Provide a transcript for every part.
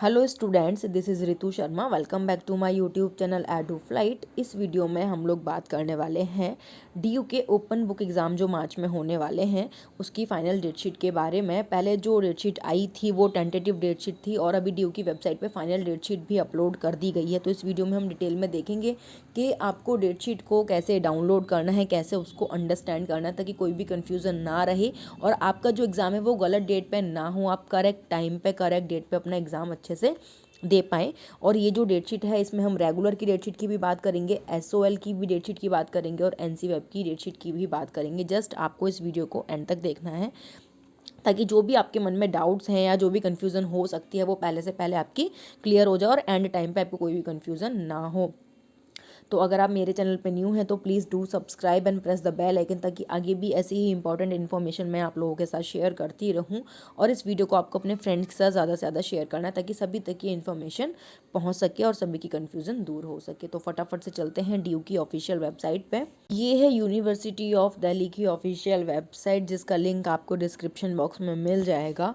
Hello students, this is Ritu Sharma. Welcome back to my YouTube channel Edu Flight. इस video में हम लोग बात करने वाले हैं डीयू के ओपन बुक एग्ज़ाम जो मार्च में होने वाले हैं उसकी फ़ाइनल डेट शीट के बारे में। पहले जो डेट शीट आई थी वो टेंटेटिव डेट शीट थी और अभी डीयू की वेबसाइट पे फाइनल डेट शीट भी अपलोड कर दी गई है। तो इस वीडियो में हम डिटेल में देखेंगे कि आपको डेट शीट को कैसे डाउनलोड करना है, कैसे उसको अंडरस्टैंड करना है ताकि कोई भी कन्फ्यूज़न ना रहे और आपका जो एग्ज़ाम है वो गलत डेट पे ना हो, आप करेक्ट टाइम पे करेक्ट डेट पे अपना एग्ज़ाम अच्छे से दे पाएँ। और ये जो डेट शीट है इसमें हम रेगुलर की डेट शीट की भी बात करेंगे, एसओएल की भी डेट शीट की बात करेंगे और एनसी वेब की डेट शीट की भी बात करेंगे। जस्ट आपको इस वीडियो को एंड तक देखना है ताकि जो भी आपके मन में डाउट्स हैं या जो भी कन्फ्यूज़न हो सकती है वो पहले से पहले आपकी क्लियर हो जाए और एंड टाइम पे आपको कोई भी कन्फ्यूज़न ना हो। तो अगर आप मेरे चैनल पे न्यू हैं तो please do subscribe and press the bell icon ताकि आगे भी ऐसी ही इंपॉर्टेंट इन्फॉर्मेशन मैं आप लोगों के साथ शेयर करती रहूं। और इस वीडियो को आपको अपने फ्रेंड्स के साथ ज़्यादा से ज़्यादा शेयर करना है ताकि सभी तक ये इन्फॉर्मेशन पहुंच सके और सभी की कन्फ्यूज़न दूर हो सके। तो फटाफट से चलते हैं ड्यू की ऑफिशियल वेबसाइट पर। ये है यूनिवर्सिटी ऑफ दिल्ली की ऑफिशियल वेबसाइट जिसका लिंक आपको डिस्क्रिप्शन बॉक्स में मिल जाएगा।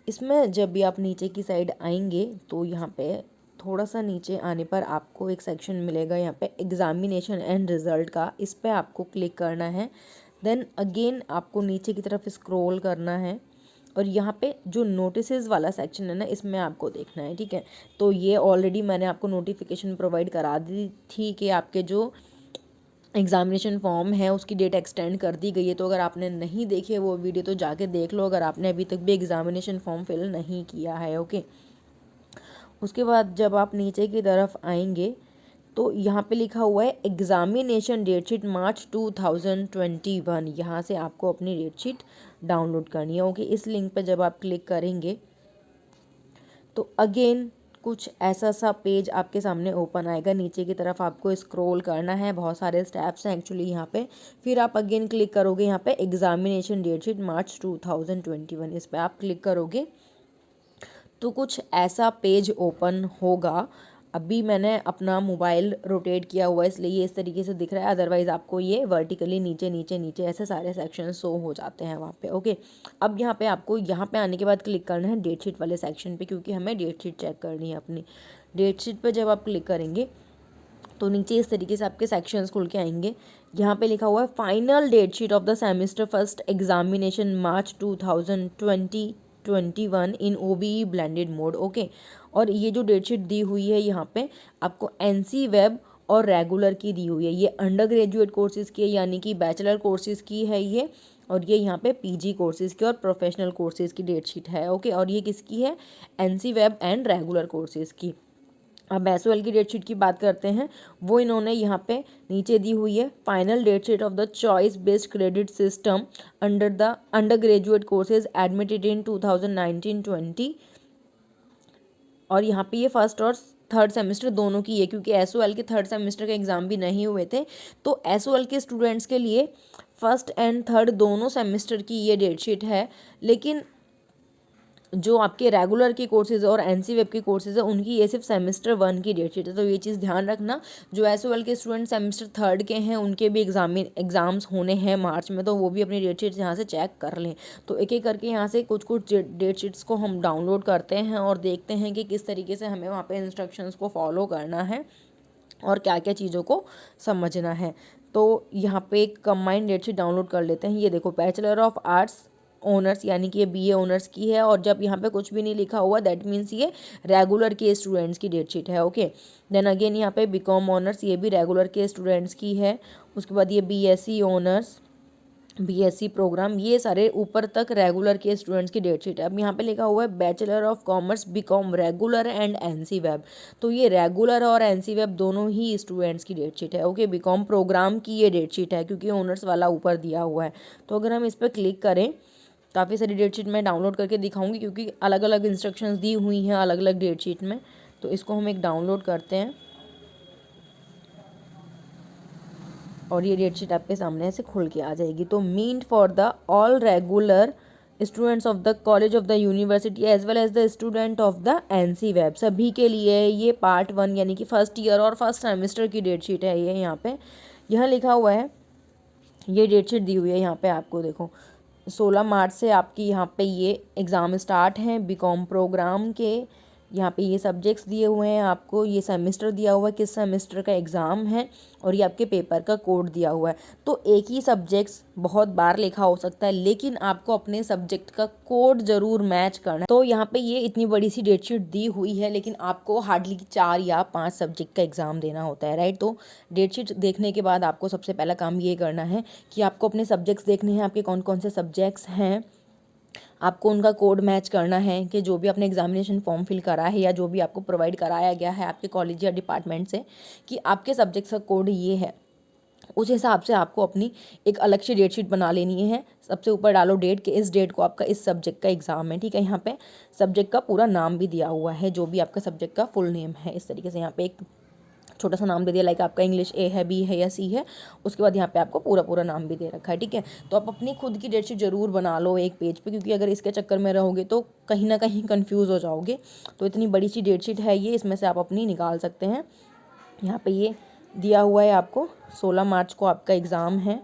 इसमें जब भी आप नीचे की साइड आएंगे तो यहाँ पे थोड़ा सा नीचे आने पर आपको एक सेक्शन मिलेगा यहाँ पे एग्जामिनेशन एंड रिज़ल्ट का। इस पे आपको क्लिक करना है। देन अगेन आपको नीचे की तरफ स्क्रॉल करना है और यहाँ पे जो नोटिसेस वाला सेक्शन है ना इसमें आपको देखना है, ठीक है। तो ये ऑलरेडी मैंने आपको नोटिफिकेशन प्रोवाइड करा दी थी कि आपके जो एग्जामिनेशन फॉर्म है उसकी डेट एक्सटेंड कर दी गई है। तो अगर आपने नहीं देखे वो वीडियो तो जाके देख लो अगर आपने अभी तक भी एग्जामिनेशन फॉर्म फिल नहीं किया है, ओके। उसके बाद जब आप नीचे की तरफ आएंगे तो यहाँ पे लिखा हुआ है एग्जामिनेशन डेट शीट मार्च 2021। यहाँ से आपको अपनी डेट शीट डाउनलोड करनी है, ओके। इस लिंक पे जब आप क्लिक करेंगे तो अगेन कुछ ऐसा सा पेज आपके सामने ओपन आएगा। नीचे की तरफ आपको स्क्रॉल करना है, बहुत सारे स्टेप्स हैं एक्चुअली यहाँ पे। फिर आप अगेन क्लिक करोगे यहाँ पे एग्जामिनेशन डेट शीट मार्च 2021, इस पर आप क्लिक करोगे तो कुछ ऐसा पेज ओपन होगा। अभी मैंने अपना मोबाइल रोटेट किया हुआ है इसलिए ये इस तरीके से दिख रहा है, अदरवाइज़ आपको ये वर्टिकली नीचे नीचे नीचे ऐसे सारे सेक्शन शो हो जाते हैं वहाँ पे, ओके। अब यहाँ पे आपको यहाँ पे आने के बाद क्लिक करना है डेट शीट वाले सेक्शन पे क्योंकि हमें डेट शीट चेक करनी है अपनी। डेट शीट पर जब आप क्लिक करेंगे तो नीचे इस तरीके से आपके सेक्शंस खुल के आएंगे। यहाँ पे लिखा हुआ है final date sheet of the semester first examination March 2021 in OBE blended mode, okay. और ये जो डेट शीट दी हुई है यहाँ पे आपको एनसी वेब और रेगुलर की दी हुई है। ये अंडर ग्रेजुएट कोर्सेज़ की है यानी कि बैचलर कोर्सेज़ की है ये, और ये यहाँ पे पीजी कोर्सेज़ की और प्रोफेशनल कोर्सेज़ की डेट शीट है, ओके। और ये किसकी है? NC web and regular courses की। अब एसओएल की डेट शीट की बात करते हैं। वो इन्होंने यहाँ पे नीचे दी हुई है final date sheet of the choice based credit system undergraduate courses admitted in 2019-20। और यहाँ पे ये फर्स्ट और थर्ड सेमेस्टर दोनों की है क्योंकि एसओएल के थर्ड सेमेस्टर के एग्ज़ाम भी नहीं हुए थे। तो एसओएल के स्टूडेंट्स के लिए फर्स्ट एंड थर्ड दोनों सेमेस्टर की ये डेट शीट है। लेकिन जो आपके रेगुलर के कोर्सेज़ और एनसी वेब के कोर्सेज़ है उनकी ये सिर्फ सेमेस्टर 1 की डेट शीट है। तो ये चीज़ ध्यान रखना, जो एसओएल के स्टूडेंट सेमेस्टर 3 के हैं उनके भी एग्ज़ाम्स होने हैं मार्च में, तो वो भी अपनी डेट शीट यहाँ से चेक कर लें। तो एक एक करके यहाँ से कुछ कुछ डेट शीट्स को हम डाउनलोड करते हैं और देखते हैं कि किस तरीके से हमें वहाँ पर इंस्ट्रक्शंस को फॉलो करना है और क्या क्या चीज़ों को समझना है। तो यहाँ पे एक कंबाइंड डेट शीट डाउनलोड कर लेते हैं। ये देखो बैचलर ऑफ आर्ट्स ऑनर्स यानी कि ये बीए ऑनर्स की है और जब यहाँ पे कुछ भी नहीं लिखा हुआ दैट मीन्स ये रेगुलर के स्टूडेंट्स की डेट शीट है, ओके। देन अगेन यहाँ पे बीकॉम ऑनर्स, ये भी रेगुलर के स्टूडेंट्स की है। उसके बाद ये बीएससी ऑनर्स, बीएससी प्रोग्राम, ये सारे ऊपर तक रेगुलर के स्टूडेंट्स की डेट शीट है। अब यहाँ पे लिखा हुआ है bachelor of commerce BCom regular and NC web, तो ये रेगुलर और एनसी वेब दोनों ही स्टूडेंट्स की डेट शीट है, ओके। बीकॉम प्रोग्राम की ये डेट शीट है क्योंकि ऑनर्स वाला ऊपर दिया हुआ है। तो अगर हम इस पर क्लिक करें, काफ़ी सारी डेट शीट मैं डाउनलोड करके दिखाऊंगी क्योंकि अलग अलग इंस्ट्रक्शंस दी हुई हैं अलग अलग डेट शीट में। तो इसको हम एक डाउनलोड करते हैं और ये डेट शीट आपके सामने ऐसे खुल के आ जाएगी। तो meant for the all regular students of the college of the university as well as the student of the NC web, सभी के लिए ये पार्ट 1 यानी कि फर्स्ट ईयर और फर्स्ट सेमेस्टर की डेट शीट है। ये यहाँ पे यह लिखा हुआ है, ये डेट शीट दी हुई है यहाँ पे आपको देखो 16 मार्च से आपकी यहाँ पे ये एग्ज़ाम स्टार्ट हैं बीकॉम प्रोग्राम के। यहाँ पे ये सब्जेक्ट्स दिए हुए हैं आपको, ये सेमेस्टर दिया हुआ है, किस सेमेस्टर का एग्ज़ाम है, और ये आपके पेपर का कोड दिया हुआ है। तो एक ही सब्जेक्ट्स बहुत बार लिखा हो सकता है, लेकिन आपको अपने सब्जेक्ट का कोड ज़रूर मैच करना है। तो यहाँ पे ये इतनी बड़ी सी डेटशीट दी हुई है, लेकिन आपको हार्डली 4 या 5 सब्जेक्ट का एग्ज़ाम देना होता है, राइट। तो डेटशीट देखने के बाद आपको सबसे पहला काम ये करना है कि आपको अपने सब्जेक्ट्स देखने हैं, आपके कौन कौन से सब्जेक्ट्स हैं, आपको उनका कोड मैच करना है कि जो भी आपने एग्जामिनेशन फॉर्म फिल करा है या जो भी आपको प्रोवाइड कराया गया है आपके कॉलेज या डिपार्टमेंट से कि आपके सब्जेक्ट्स का कोड ये है, उस हिसाब से आपको अपनी एक अलग से डेट शीट बना लेनी है। सबसे ऊपर डालो डेट कि इस डेट को आपका इस सब्जेक्ट का एग्ज़ाम है, ठीक है। यहाँ पे सब्जेक्ट का पूरा नाम भी दिया हुआ है, जो भी आपका सब्जेक्ट का फुल नेम है। इस तरीके से यहाँ पे एक छोटा सा नाम दे दिया, लाइक आपका इंग्लिश ए है, बी है या सी है, उसके बाद यहाँ पे आपको पूरा पूरा नाम भी दे रखा है, ठीक है। तो आप अपनी खुद की डेटशीट ज़रूर बना लो एक पेज पे, क्योंकि अगर इसके चक्कर में रहोगे तो कहीं ना कहीं कंफ्यूज हो जाओगे। तो इतनी बड़ी सी डेटशीट है ये, इसमें से आप अपनी निकाल सकते हैं। यहाँ पे ये दिया हुआ है आपको 16 मार्च को आपका एग्ज़ाम है,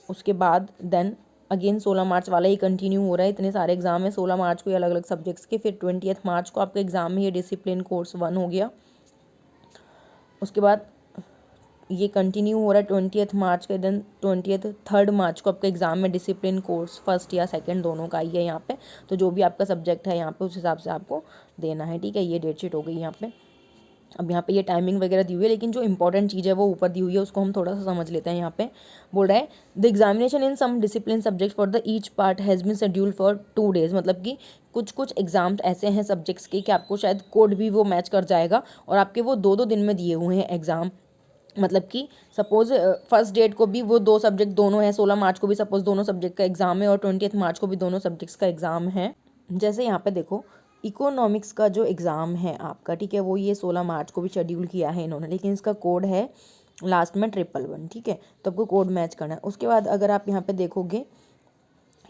उसके बाद देन अगेन 16 मार्च वाला ही कंटिन्यू हो रहा है। इतने सारे एग्ज़ाम है 16 मार्च को अलग अलग सब्जेक्ट्स के, फिर 20 मार्च को आपका एग्ज़ाम है, ये डिसिप्लिन कोर्स 1 हो गया। उसके बाद ये कंटिन्यू हो रहा है 20 मार्च के दिन, 3 मार्च को आपका एग्ज़ाम है, डिसिप्लिन कोर्स फर्स्ट या सेकंड दोनों का ही है यहाँ पे। तो जो भी आपका सब्जेक्ट है यहाँ पे उस हिसाब से आपको देना है, ठीक है। ये डेटशीट हो गई यहाँ पे। अब यहाँ पे ये टाइमिंग वगैरह दी हुई है, लेकिन जो इंपॉर्टेंट चीज़ है वो ऊपर दी हुई है, उसको हम थोड़ा सा समझ लेते हैं। यहाँ पे बोल रहा है the examination in some discipline subject for the each part has been scheduled for 2 days। मतलब कि कुछ कुछ एग्जाम्स ऐसे हैं सब्जेक्ट्स के कि आपको शायद कोड भी वो मैच कर जाएगा, और आपके वो 2-2 दिन में दिए हुए हैं एग्ज़ाम। मतलब कि सपोज फर्स्ट डेट को भी वो 2 सब्जेक्ट दोनों है, 16 मार्च को भी सपोज दोनों सब्जेक्ट का एग्ज़ाम है, और 20 मार्च को भी दोनों सब्जेक्ट्स का एग्ज़ाम है। जैसे यहाँ पे देखो इकोनॉमिक्स का जो एग्ज़ाम है आपका, ठीक है, वो ये 16 मार्च को भी शेड्यूल किया है इन्होंने, लेकिन इसका कोड है लास्ट में 111, ठीक है। तो आपको कोड मैच करना है। उसके बाद अगर आप यहाँ पे देखोगे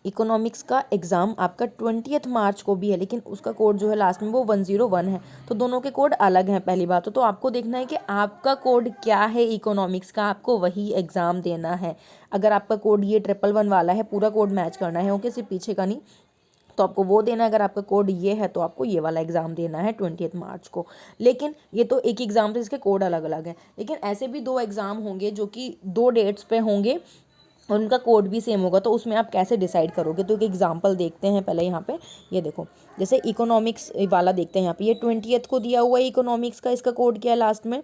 इकोनॉमिक्स का एग्ज़ाम आपका 20 मार्च को भी है, लेकिन उसका कोड जो है लास्ट में वो 101 है। तो दोनों के कोड अलग हैं पहली बात तो आपको देखना है कि आपका कोड क्या है इकोनॉमिक्स का, आपको वही एग्ज़ाम देना है। अगर आपका कोड ये 111 वाला है, पूरा कोड मैच करना है, ओके, सिर्फ पीछे का नहीं, तो आपको वो देना है। अगर आपका कोड ये है तो आपको ये वाला एग्ज़ाम देना है 20 मार्च को। लेकिन ये तो एक एग्ज़ाम थे, इसके कोड अलग अलग हैं, लेकिन ऐसे भी 2 एग्ज़ाम होंगे जो कि 2 डेट्स पे होंगे और उनका कोड भी सेम होगा। तो उसमें आप कैसे डिसाइड करोगे, तो एक एग्जांपल देखते हैं पहले। यहाँ पे ये देखो, जैसे इकोनॉमिक्स वाला देखते हैं। यहाँ पे ये 20 को दिया हुआ है इकोनॉमिक्स का, इसका कोड क्या है लास्ट में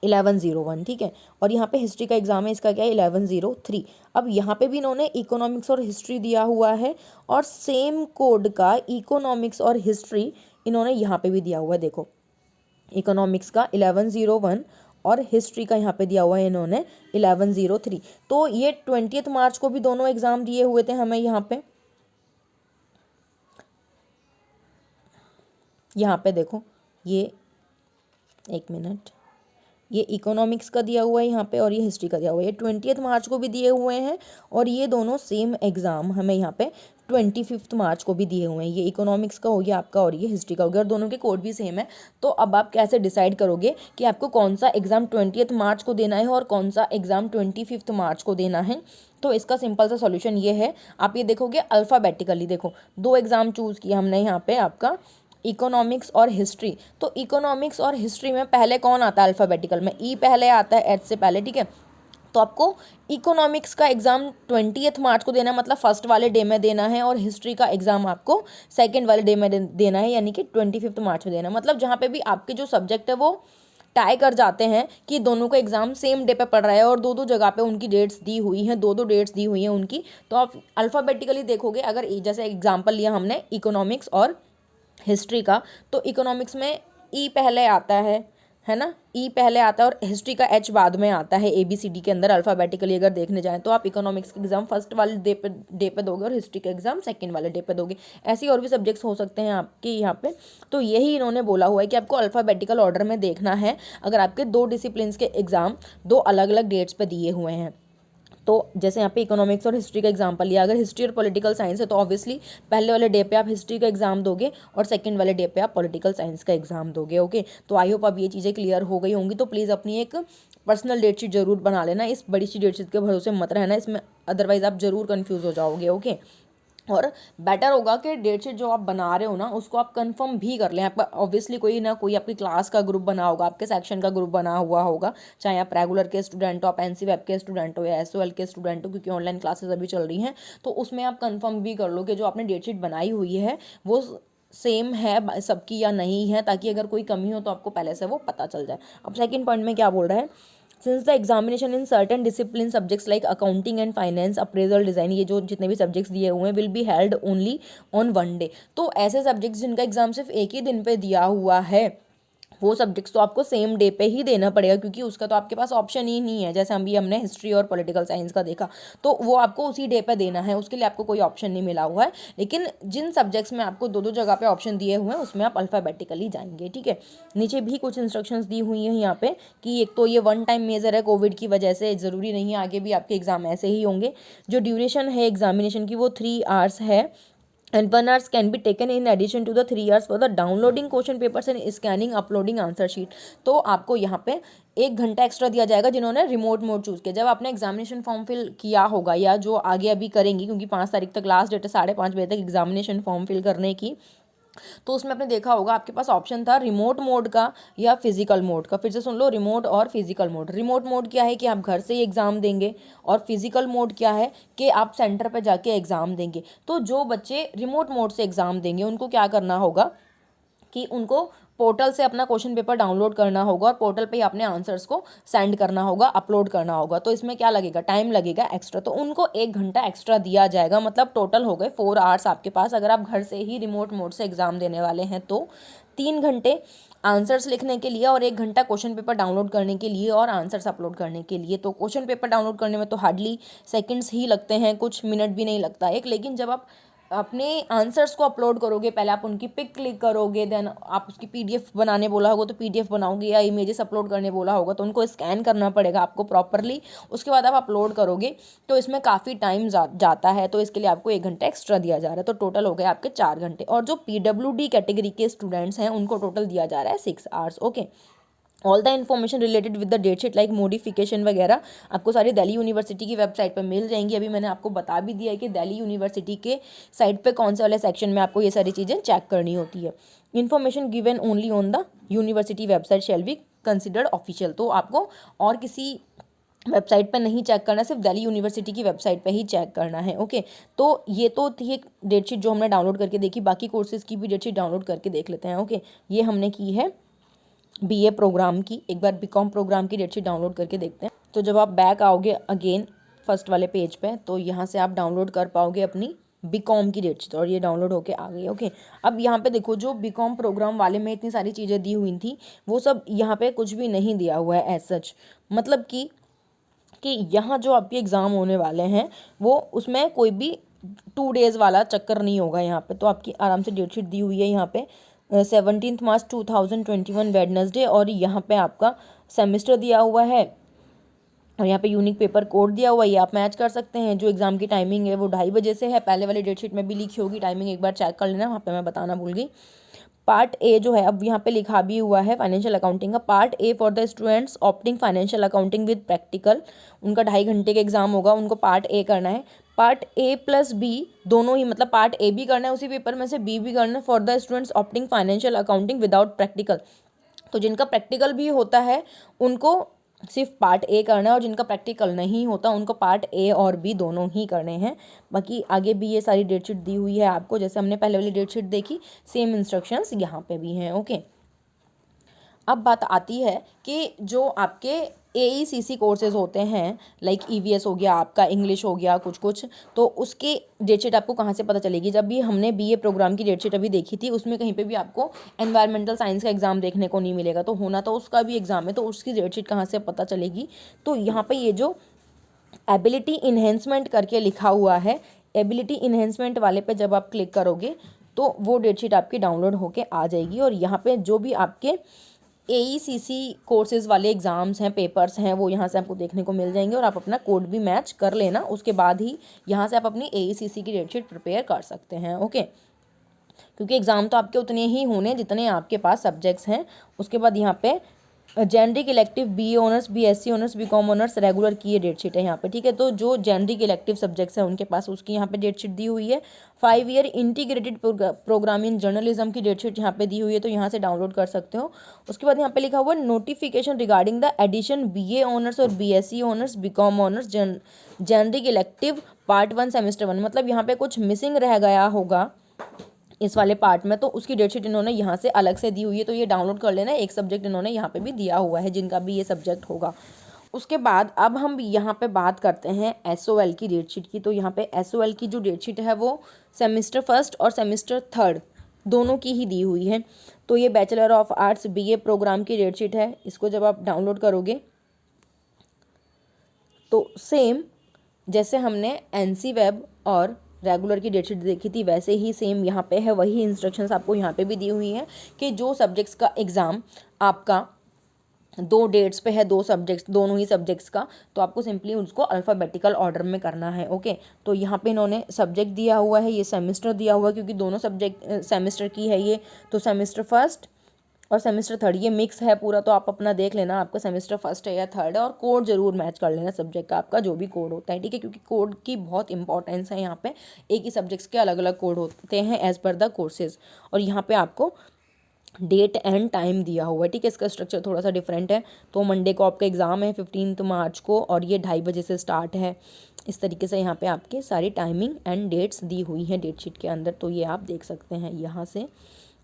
1101, ठीक है। और यहाँ पे हिस्ट्री का एग्जाम है, इसका क्या है 1103। अब यहाँ पे भी इन्होंने इकोनॉमिक्स और हिस्ट्री दिया हुआ है, और सेम कोड का इकोनॉमिक्स और हिस्ट्री इन्होंने यहाँ पे भी दिया हुआ है। देखो इकोनॉमिक्स का 1101 और हिस्ट्री का यहाँ पे दिया हुआ है इन्होंने 1103। तो ये 20 मार्च को भी दोनों एग्जाम दिए हुए थे हमें। यहाँ पे देखो ये, एक मिनट, ये इकोनॉमिक्स का दिया हुआ है यहाँ पे और ये हिस्ट्री का दिया हुआ है। ये 20 मार्च को भी दिए हुए हैं, और ये दोनों सेम एग्ज़ाम हमें यहाँ पे 25 मार्च को भी दिए हुए हैं। ये इकोनॉमिक्स का हो गया आपका और ये हिस्ट्री का हो गया, और दोनों के कोड भी सेम है। तो अब आप कैसे डिसाइड करोगे कि आपको कौन सा एग्ज़ाम 20 मार्च को देना है और कौन सा एग्ज़ाम 25 मार्च को देना है। तो इसका सिंपल सा सॉल्यूशन ये है, आप ये देखोगे अल्फ़ाबेटिकली। देखो 2 एग्ज़ाम चूज़ किया हमने यहाँ पे, आपका इकोनॉमिक्स और हिस्ट्री। तो इकोनॉमिक्स और हिस्ट्री में पहले कौन आता है अल्फ़ाबेटिकल में, ई पहले आता है एच से पहले, ठीक है। तो आपको इकोनॉमिक्स का एग्ज़ाम 20 मार्च को देना है, मतलब फर्स्ट वाले डे में देना है, और हिस्ट्री का एग्ज़ाम आपको सेकंड वाले डे में देना है, यानी कि 25 मार्च को देना है। मतलब जहाँ पे भी आपके जो सब्जेक्ट है वो टाई कर जाते हैं कि दोनों का एग्ज़ाम सेम डे पे पड़ रहा है और 2-2 जगह पे उनकी डेट्स दी हुई हैं, 2-2 डेट्स दी हुई हैं उनकी, तो आप अल्फ़ाबेटिकली देखोगे। अगर जैसे एग्जाम्पल लिया हमने इकोनॉमिक्स और हिस्ट्री का, तो इकोनॉमिक्स में ई पहले आता है ना, ई पहले आता है, और हिस्ट्री का एच बाद में आता है ABCD के अंदर अल्फ़ाबेटिकली अगर देखने जाएं। तो आप इकोनॉमिक्स का एग्ज़ाम फर्स्ट वाले डे पे दोगे और हिस्ट्री का एग्ज़ाम सेकंड वाले डे पे दोगे। ऐसे ही और भी सब्जेक्ट्स हो सकते हैं आपके यहाँ पे। तो यही इन्होंने बोला हुआ है कि आपको अल्फ़ाबेटिकल ऑर्डर में देखना है, अगर आपके 2 डिसिप्लिन के एग्ज़ाम 2 अलग अलग डेट्स पर दिए हुए हैं। तो जैसे यहाँ पे इकोनॉमिक्स और हिस्ट्री का एग्जांपल लिया, अगर हिस्ट्री और पॉलिटिकल साइंस है तो ऑब्वियसली पहले वाले डे पे आप हिस्ट्री का एग्जाम दोगे और सेकंड वाले डे पे आप पॉलिटिकल साइंस का एग्जाम दोगे, ओके। तो आई होप अब ये चीज़ें क्लियर हो गई होंगी। तो प्लीज़ अपनी एक पर्सनल डेट शीट जरूर बना लेना, इस बड़ी सी डेट शीट के भरोसे मत रहना इसमें, अदरवाइज आप जरूर कन्फ्यूज़ हो जाओगे, ओके। और बेटर होगा कि डेट शीट जो आप बना रहे हो ना उसको आप कंफर्म भी कर लें। आपका ऑब्वियसली कोई ना कोई आपकी क्लास का ग्रुप बना होगा, आपके सेक्शन का ग्रुप बना हुआ होगा, चाहे आप रेगुलर के स्टूडेंट हो, आप एनसीवेब के स्टूडेंट हो या एसओएल के स्टूडेंट हो, क्योंकि ऑनलाइन क्लासेस अभी चल रही हैं। तो उसमें आप कंफर्म भी कर लो कि जो आपने डेट शीट बनाई हुई है वो सेम है सबकी या नहीं है, ताकि अगर कोई कमी हो तो आपको पहले से वो पता चल जाए। अब सेकंड पॉइंट में क्या बोल रहा है, since the examination in certain discipline subjects like accounting and finance, appraisal, design, ये जो जितने भी सब्जेक्ट्स दिए हुए हैं will be held only on one day. तो ऐसे सब्जेक्ट्स जिनका एग्जाम सिर्फ एक ही दिन पे दिया हुआ है वो सब्जेक्ट्स तो आपको सेम डे पे ही देना पड़ेगा, क्योंकि उसका तो आपके पास ऑप्शन ही नहीं है। जैसे अभी हमने हिस्ट्री और पॉलिटिकल साइंस का देखा, तो वो आपको उसी डे पे देना है, उसके लिए आपको कोई ऑप्शन नहीं मिला हुआ है। लेकिन जिन सब्जेक्ट्स में आपको दो दो जगह पे ऑप्शन दिए हुए हैं उसमें आप अल्फ़ाबेटिकली जाएंगे, ठीक है। नीचे भी कुछ इंस्ट्रक्शंस दी हुई हैं यहाँ पे कि एक तो ये वन टाइम मेजर है कोविड की वजह से, ज़रूरी नहीं है आगे भी आपके एग्जाम ऐसे ही होंगे। जो ड्यूरेशन है एग्जामिनेशन की वो 3 आवर्स है, and 1 hours can be taken in addition to the 3 hours for the downloading question papers and scanning uploading answer sheet। तो आपको यहाँ पे 1 घंटा एक्स्ट्रा दिया जाएगा जिन्होंने रिमोट मोड चूज़ किया। जब आपने एग्जामिनेशन फॉर्म फिल किया होगा या जो आगे अभी करेंगी, क्योंकि 5 तारीख तक लास्ट डेट है 5:30 बजे तक एग्जामिनेशन फॉर्म फिल करने की, तो उसमें आपने देखा होगा आपके पास ऑप्शन था रिमोट मोड का या फिजिकल मोड का। फिर से सुन लो, रिमोट और फिजिकल मोड। रिमोट मोड क्या है कि आप घर से ही एग्ज़ाम देंगे, और फिजिकल मोड क्या है कि आप सेंटर पर जाके एग्ज़ाम देंगे। तो जो बच्चे रिमोट मोड से एग्ज़ाम देंगे उनको क्या करना होगा कि उनको पोर्टल से अपना क्वेश्चन पेपर डाउनलोड करना होगा और पोर्टल पे ही अपने आंसर्स को सेंड करना होगा, अपलोड करना होगा। तो इसमें क्या लगेगा, टाइम लगेगा एक्स्ट्रा, तो उनको 1 घंटा एक्स्ट्रा दिया जाएगा। मतलब टोटल हो गए 4 आवर्स आपके पास, अगर आप घर से ही रिमोट मोड से एग्जाम देने वाले हैं तो 3 घंटे आंसर्स लिखने के लिए और 1 घंटा क्वेश्चन पेपर डाउनलोड करने के लिए और आंसर्स अपलोड करने के लिए। तो क्वेश्चन पेपर डाउनलोड करने में तो हार्डली सेकंड्स ही लगते हैं, कुछ मिनट भी नहीं लगता एक। लेकिन जब आप अपने आंसर्स को अपलोड करोगे, पहले आप उनकी पिक क्लिक करोगे, देन आप उसकी पीडीएफ बनाने बोला होगा तो पीडीएफ बनाओगे, या इमेजेस अपलोड करने बोला होगा तो उनको स्कैन करना पड़ेगा आपको प्रॉपरली, उसके बाद आप अपलोड करोगे। तो इसमें काफ़ी टाइम जाता है, तो इसके लिए आपको 1 घंटा एक्स्ट्रा दिया जा रहा है। तो टोटल हो गए आपके 4 घंटे। और जो पीडब्ल्यूडी कैटेगरी के स्टूडेंट्स हैं उनको टोटल दिया जा रहा है 6 hours. Okay, all the information related with the date sheet like modification वगैरह आपको सारी दिल्ली यूनिवर्सिटी की वेबसाइट पर मिल जाएंगी। अभी मैंने आपको बता भी दिया है कि दिल्ली यूनिवर्सिटी के साइट पे कौन से वाले सेक्शन में आपको ये सारी चीज़ें चेक करनी होती है। Information given only on the university website shall be considered official. तो आपको और किसी वेबसाइट पर नहीं चेक करना, सिर्फ दिल्ली यूनिवर्सिटी की वेबसाइट पे ही चेक करना है। ओके, तो ये तो थी एक डेट शीट जो हमने डाउनलोड करके देखी। बाकी कोर्सेज़ की भी डेट शीट डाउनलोड करके देख लेते हैं। ओके, ये हमने की है बीए प्रोग्राम की। एक बार बीकॉम प्रोग्राम की डेट शीट डाउनलोड करके देखते हैं। तो जब आप बैक आओगे अगेन फर्स्ट वाले पेज पे, तो यहाँ से आप डाउनलोड कर पाओगे अपनी बीकॉम की डेट शीट, और ये डाउनलोड होके आ गई। ओके, अब यहाँ पे देखो जो बीकॉम प्रोग्राम वाले में इतनी सारी चीज़ें दी हुई थी वो सब यहाँ पे कुछ भी नहीं दिया हुआ है एज सच। मतलब कि यहाँ जो आपके एग्ज़ाम होने वाले हैं वो उसमें कोई भी 2 डेज़ वाला चक्कर नहीं होगा यहाँ पे। तो आपकी आराम से डेट शीट दी हुई है यहाँ पे 17 मार्च 2021 वेडनेसडे, और यहाँ पे आपका सेमेस्टर दिया हुआ है और यहाँ पे यूनिक पेपर कोड दिया हुआ है, ये आप मैच कर सकते हैं। जो एग्ज़ाम की टाइमिंग है वो 2:30 बजे से है, पहले वाली डेट शीट में भी लिखी होगी टाइमिंग, एक बार चेक कर लेना, वहाँ पे मैं बताना भूल गई। पार्ट ए जो है अब यहाँ पे लिखा भी हुआ है फाइनेंशियल अकाउंटिंग का, part A for the students opting financial accounting with practical, उनका 2.5 घंटे का एग्जाम होगा, उनको पार्ट ए करना है। पार्ट ए प्लस बी दोनों ही, मतलब पार्ट ए भी करना है उसी पेपर में से, बी भी करना है for the students opting financial accounting without practical. तो जिनका प्रैक्टिकल भी होता है उनको सिर्फ पार्ट ए करना है, और जिनका प्रैक्टिकल नहीं होता उनको पार्ट ए और बी दोनों ही करने हैं। बाकी आगे भी ये सारी डेट शीट दी हुई है आपको, जैसे हमने पहले वाली डेट शीट देखी सेम इंस्ट्रक्शंस यहाँ पे भी हैं। ओके, अब बात आती है कि जो आपके AECC कोर्सेज होते हैं लाइक EVS हो गया, आपका इंग्लिश हो गया कुछ कुछ, तो उसकी डेट शीट आपको कहाँ से पता चलेगी। जब भी हमने BA प्रोग्राम की डेट शीट अभी देखी थी उसमें कहीं पे भी आपको एनवायरमेंटल साइंस का एग्जाम देखने को नहीं मिलेगा, तो होना तो उसका भी एग्जाम है, तो उसकी डेट शीट कहाँ से पता चलेगी। तो यहाँ पर ये जो एबिलिटी इन्हेंसमेंट करके लिखा हुआ है, एबिलिटी इन्हेंसमेंट वाले पे जब आप क्लिक करोगे तो वो डेट शीट आपकी डाउनलोड होके आ जाएगी, और यहाँ पे जो भी आपके AECC कोर्सेज वाले एग्ज़ाम्स हैं, पेपर्स हैं, वो यहाँ से आपको देखने को मिल जाएंगे, और आप अपना कोड भी मैच कर लेना, उसके बाद ही यहाँ से आप अपनी AECC की डेट शीट प्रिपेयर कर सकते हैं। ओके, क्योंकि एग्ज़ाम तो आपके उतने ही होने जितने आपके पास सब्जेक्ट्स हैं। उसके बाद यहाँ पे generic elective BA honours, BSc honours, BCom honours regular की ये डेट शीट है यहाँ पे, ठीक है। तो जो जेनरिक इलेक्टिव सब्जेक्ट्स हैं उनके पास उसकी यहाँ पे डेट शीट दी हुई है। 5 year integrated programme in journalism की डेट शीट यहाँ पे दी हुई है, तो यहाँ से डाउनलोड कर सकते हो। उसके बाद यहाँ पे लिखा हुआ है notification regarding the addition BA honours और BSc honours, BCom honours generic elective part 1 semester 1, मतलब यहाँ पे कुछ मिसिंग रह गया होगा इस वाले पार्ट में, तो उसकी डेट शीट इन्होंने यहाँ से अलग से दी हुई है, तो ये डाउनलोड कर लेना। एक सब्जेक्ट इन्होंने यहाँ पे भी दिया हुआ है जिनका भी ये सब्जेक्ट होगा। उसके बाद अब हम यहाँ पे बात करते हैं SOL की डेट शीट की। तो यहाँ पे SOL की जो डेट शीट है वो सेमेस्टर फर्स्ट और सेमेस्टर थर्ड दोनों की ही दी हुई है। तो ये bachelor of arts BA programme की डेट शीट है। इसको जब आप डाउनलोड करोगे तो सेम जैसे हमने NC वेब और रेगुलर की डेटशीट देखी थी वैसे ही सेम यहाँ पे है, वही इंस्ट्रक्शंस आपको यहाँ पे भी दी हुई हैं कि जो सब्जेक्ट्स का एग्ज़ाम आपका 2 डेट्स पे है, 2 सब्जेक्ट्स, दोनों ही सब्जेक्ट्स का, तो आपको सिंपली उसको अल्फ़ाबेटिकल ऑर्डर में करना है। ओके, तो यहाँ पे इन्होंने सब्जेक्ट दिया हुआ है, ये सेमेस्टर दिया हुआ है क्योंकि दोनों सब्जेक्ट सेमेस्टर की है ये, तो सेमेस्टर फर्स्ट और सेमेस्टर थर्ड ये मिक्स है पूरा। तो आप अपना देख लेना आपका सेमेस्टर फर्स्ट है या थर्ड है, और कोड जरूर मैच कर लेना सब्जेक्ट का आपका जो भी कोड होता है, ठीक है, क्योंकि कोड की बहुत इंपॉर्टेंस है यहाँ पे। एक ही सब्जेक्ट्स के अलग अलग कोड होते हैं एज पर द कोर्सेज, और यहाँ पे आपको डेट एंड टाइम दिया हुआ है, ठीक है। इसका स्ट्रक्चर थोड़ा सा डिफरेंट है। तो मंडे को आपका एग्ज़ाम है 15 मार्च को, और ये 2:30 बजे से स्टार्ट है। इस तरीके से यहाँ पे आपके सारी टाइमिंग एंड डेट्स दी हुई हैं डेट शीट के अंदर, तो ये आप देख सकते हैं यहाँ से।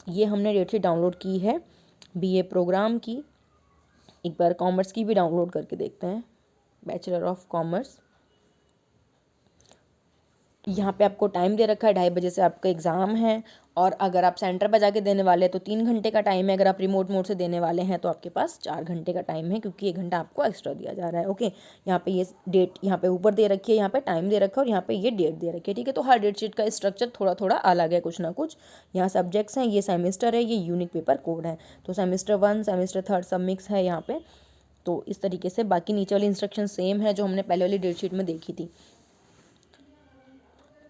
ये हमने डेट शीट डाउनलोड की है BA प्रोग्राम की। एक बार कॉमर्स की भी डाउनलोड करके देखते हैं, बैचलर ऑफ कॉमर्स। यहाँ पे आपको टाइम दे रखा है 2:30 बजे से आपका एग्ज़ाम है, और अगर आप सेंटर पर जाके देने वाले हैं तो 3 घंटे का टाइम है। अगर आप रिमोट मोड से देने वाले हैं तो आपके पास 4 घंटे का टाइम है, क्योंकि 1 घंटा आपको एक्स्ट्रा दिया जा रहा है। ओके, यहाँ पे ये डेट यहाँ पे ऊपर दे रखी है, यहाँ पे टाइम दे रखा है, और यहाँ पे ये डेट दे रखी है, ठीक है। तो हर डेट शीट का स्ट्रक्चर थोड़ा थोड़ा अलग है, कुछ ना कुछ। यहाँ सब्जेक्ट्स हैं, ये सेमेस्टर है, ये यूनिक पेपर कोड है। तो सेमेस्टर 1 सेमेस्टर थर्ड सब मिक्स है यहाँ पे। तो इस तरीके से बाकी नीचे वाली इंस्ट्रक्शन सेम है जो हमने पहले वाली डेट शीट में देखी थी।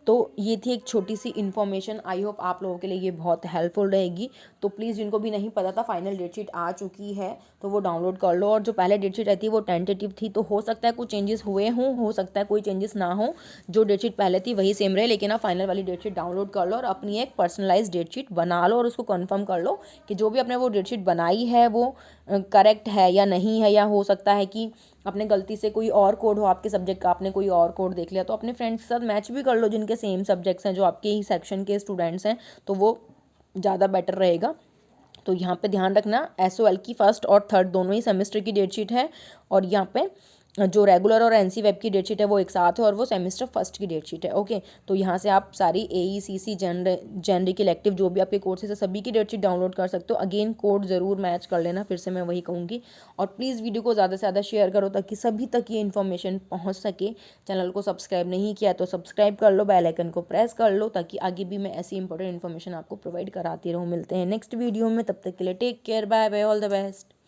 तो ये थी एक छोटी सी इन्फॉर्मेशन, आई होप आप लोगों के लिए ये बहुत हेल्पफुल रहेगी। तो प्लीज़ जिनको भी नहीं पता था फाइनल डेट शीट आ चुकी है तो वो डाउनलोड कर लो। और जो पहले डेट शीट रहती है वो टेंटेटिव थी, तो हो सकता है कुछ चेंजेस हुए हों, हो सकता है कोई चेंजेस ना हो, जो डेट शीट पहले थी वही सेम रहे। लेकिन आप फाइनल वाली डेट शीट डाउनलोड कर लो और अपनी एक पर्सनलाइज डेट शीट बना लो, और उसको कन्फर्म कर लो कि जो भी आपने वो डेट शीट बनाई है वो करेक्ट है या नहीं है, या हो सकता है कि अपने गलती से कोई और कोड हो आपके सब्जेक्ट का, आपने कोई और कोड देख लिया, तो अपने फ्रेंड्स के साथ मैच भी कर लो जिनके सेम सब्जेक्ट्स हैं, जो आपके ही सेक्शन के स्टूडेंट्स हैं, तो वो ज़्यादा बेटर रहेगा। तो यहाँ पे ध्यान रखना SOL की फर्स्ट और थर्ड दोनों ही सेमेस्टर की डेट शीट है, और यहाँ पे जो रेगुलर और NC वेब की डेट शीट है वो एक साथ है, और वो सेमेस्टर फर्स्ट की डेट शीट है। ओके, तो यहाँ से आप सारी AECC जेनरिक इलेक्टिव जो भी आपके कोर्सेज है सभी की डेट शीट डाउनलोड कर सकते हो। अगेन कोड ज़रूर मैच कर लेना, फिर से मैं वही कहूँगी। और प्लीज़ वीडियो को ज़्यादा से ज़्यादा शेयर करो ताकि सभी तक ये इन्फॉर्मेशन पहुँच सके। चैनल को सब्सक्राइब नहीं किया तो सब्सक्राइब कर लो, बेल आइकन को प्रेस कर लो, ताकि आगे भी मैं ऐसी इंपॉर्टेंट इन्फॉर्मेशन आपको प्रोवाइड कराती रहूँ। मिलते हैं नेक्स्ट वीडियो में, तब तक के लिए take care, bye bye, all the best.